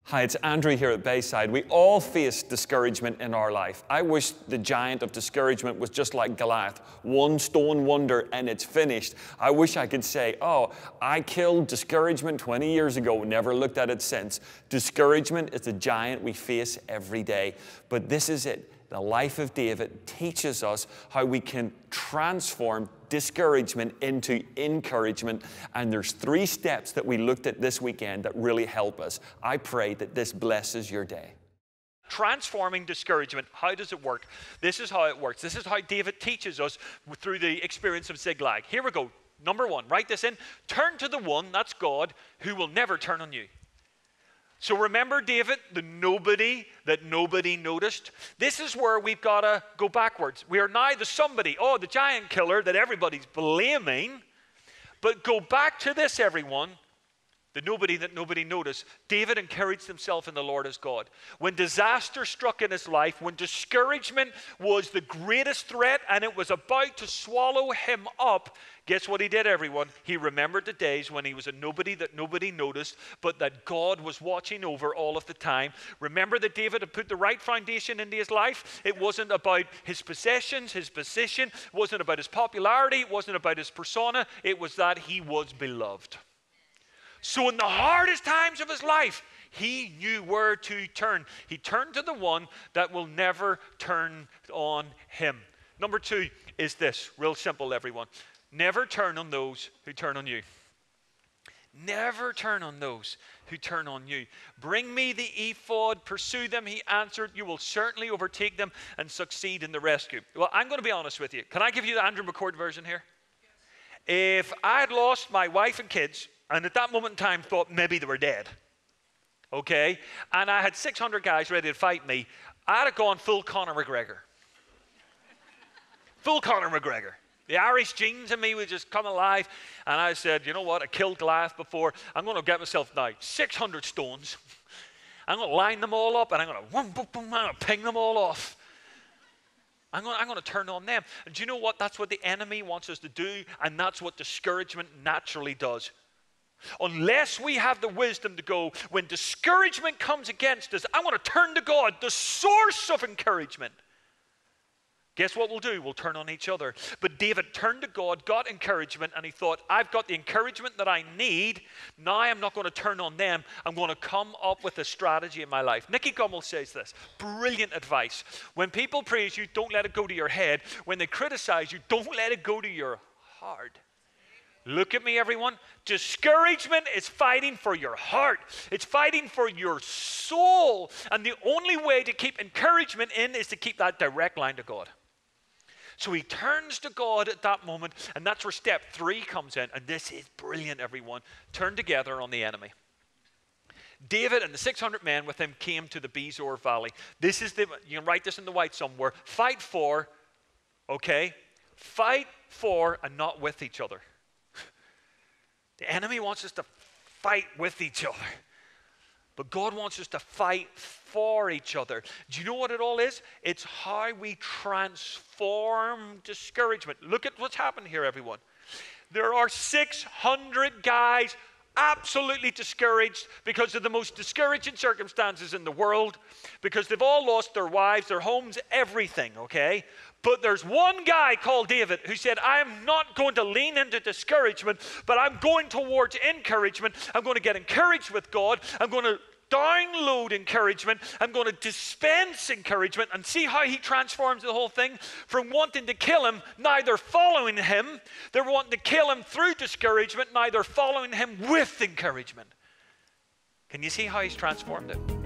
Hi, it's Andrew here at Bayside. We all face discouragement in our life. I wish the giant of discouragement was just like Goliath, one stone wonder and it's finished. I wish I could say, oh, I killed discouragement 20 years ago, never looked at it since. Discouragement is the giant we face every day. But this is it. The life of David teaches us how we can transform discouragement into encouragement. And there's 3 steps that we looked at this weekend that really help us. I pray that this blesses your day. Transforming discouragement. How does it work? This is how it works. This is how David teaches us through the experience of Ziklag. Here we go. Number 1, write this in. Turn to the one, that's God, who will never turn on you. So remember David, the nobody that nobody noticed? This is where we've got to go backwards. We are now the somebody, the giant killer that everybody's blaming. But go back to this, everyone. The nobody that nobody noticed. David encouraged himself in the Lord as God. When disaster struck in his life, when discouragement was the greatest threat and it was about to swallow him up, guess what he did, everyone? He remembered the days when he was a nobody that nobody noticed, but that God was watching over all of the time. Remember that David had put the right foundation into his life? It wasn't about his possessions, his position. It wasn't about his popularity. It wasn't about his persona. It was that he was beloved. So in the hardest times of his life, he knew where to turn. He turned to the one that will never turn on him. Number 2 is this, real simple, everyone. Never turn on those who turn on you. Never turn on those who turn on you. Bring me the ephod, pursue them, he answered. You will certainly overtake them and succeed in the rescue. Well, I'm going to be honest with you. Can I give you the Andrew McCourt version here? Yes. If I had lost my wife and kids, and at that moment in time thought maybe they were dead, okay, and I had 600 guys ready to fight me, I'd have gone full Conor McGregor. Full Conor McGregor. The Irish genes in me would just come alive, and I said, you know what, I killed Goliath before, I'm going to get myself now 600 stones, I'm going to line them all up, and I'm going to ping them all off. I'm going to turn on them. And do you know what? That's what the enemy wants us to do, and that's what discouragement naturally does. Unless we have the wisdom to go, when discouragement comes against us, I want to turn to God, the source of encouragement. Guess what we'll do? We'll turn on each other. But David turned to God, got encouragement, and he thought, I've got the encouragement that I need. Now I'm not going to turn on them. I'm going to come up with a strategy in my life. Nicky Gummel says this, brilliant advice. When people praise you, don't let it go to your head. When they criticize you, don't let it go to your heart. Look at me, everyone. Discouragement is fighting for your heart. It's fighting for your soul. And the only way to keep encouragement in is to keep that direct line to God. So he turns to God at that moment, and that's where step 3 comes in. And this is brilliant, everyone. Turn together on the enemy. David and the 600 men with him came to the Bezor Valley. This is the, you can write this in the white somewhere. Fight for, okay? Fight for and not with each other. The enemy wants us to fight with each other. But God wants us to fight for each other. Do you know what it all is? It's how we transform discouragement. Look at what's happened here, everyone. There are 600 guys absolutely discouraged because of the most discouraging circumstances in the world, because they've all lost their wives, their homes, everything, okay? But there's one guy called David who said, I am not going to lean into discouragement, but I'm going towards encouragement. I'm going to get encouraged with God. I'm going to download encouragement. I'm going to dispense encouragement, and see how he transforms the whole thing. From wanting to kill him, now they're following him. They're wanting to kill him through discouragement. Now they're following him with encouragement. Can you see how he's transformed it?